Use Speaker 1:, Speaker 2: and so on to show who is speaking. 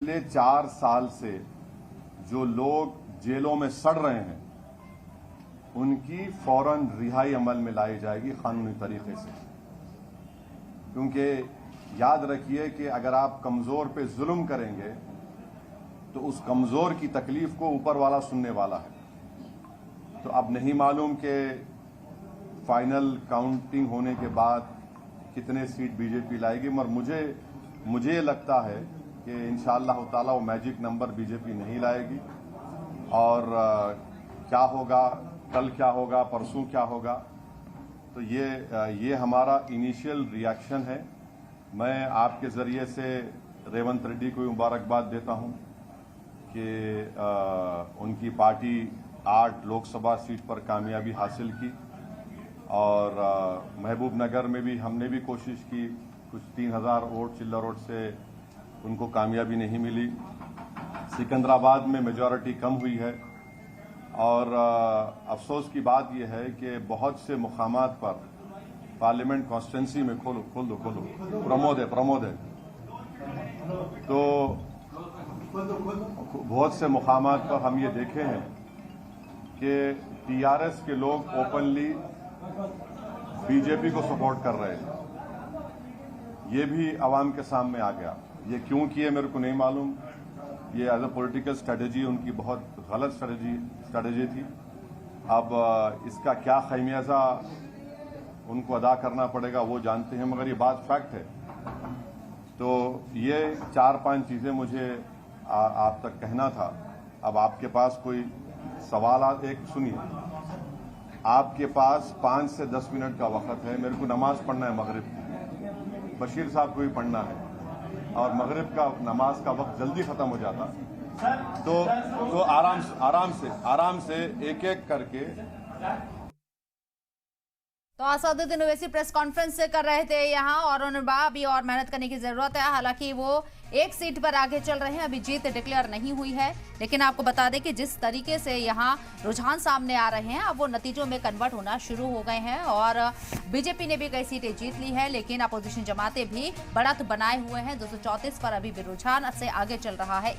Speaker 1: पिछले 4 साल से जो लोग जेलों में सड़ रहे हैं उनकी फौरन रिहाई अमल में लाई जाएगी कानूनी तरीके से। क्योंकि याद रखिए कि अगर आप कमजोर पे जुल्म करेंगे तो उस कमजोर की तकलीफ को ऊपर वाला सुनने वाला है। तो अब नहीं मालूम कि फाइनल काउंटिंग होने के बाद कितने सीट बीजेपी लाएगी, मगर मुझे लगता है कि इंशाअल्लाह ताला वो मैजिक नंबर बीजेपी नहीं लाएगी। और क्या होगा, कल क्या होगा, परसों क्या होगा, तो ये हमारा इनिशियल रिएक्शन है। मैं आपके ज़रिए से रेवंत रेड्डी को मुबारकबाद देता हूं कि उनकी पार्टी 8 लोकसभा सीट पर कामयाबी हासिल की और महबूब नगर में भी हमने भी कोशिश की, कुछ 3000 वोट चिल्लर वोट से उनको कामयाबी नहीं मिली। सिकंदराबाद में मेजॉरिटी कम हुई है और अफसोस की बात यह है कि बहुत से मुकामात पर पार्लियामेंट कॉन्स्टिट्यूंसी में खोल दो प्रमोद है तो बहुत से मुकामात पर हम ये देखे हैं कि टीआरएस के लोग ओपनली बीजेपी को सपोर्ट कर रहे हैं। ये भी आवाम के सामने आ गया। ये क्यों किए मेरे को नहीं मालूम। ये एज अ पॉलिटिकल स्ट्रेटेजी उनकी बहुत गलत स्ट्रेटेजी थी। अब इसका क्या खमियाजा उनको अदा करना पड़ेगा वो जानते हैं, मगर ये बात फैक्ट है। तो ये 4-5 चीजें मुझे आप तक कहना था। अब आपके पास कोई सवाल, एक सुनिए, आपके पास 5 से 10 मिनट का वक्त है। मेरे को नमाज पढ़ना है मगरिब की, बशीर साहब को भी पढ़ना है और मगरिब का नमाज का वक्त जल्दी खत्म हो जाता। तो आराम से एक करके।
Speaker 2: तो असदुद्दीन ओवैसी प्रेस कॉन्फ्रेंस से कर रहे थे यहाँ, और उन्होंने अभी और मेहनत करने की जरूरत है। हालांकि वो एक सीट पर आगे चल रहे हैं, अभी जीत डिक्लेयर नहीं हुई है। लेकिन आपको बता दें कि जिस तरीके से यहाँ रुझान सामने आ रहे हैं, अब वो नतीजों में कन्वर्ट होना शुरू हो गए हैं और बीजेपी ने भी कई सीटें जीत ली है। लेकिन अपोजिशन जमातें भी बढ़त बनाए हुए हैं। 234 पर अभी भी रुझान से आगे चल रहा है।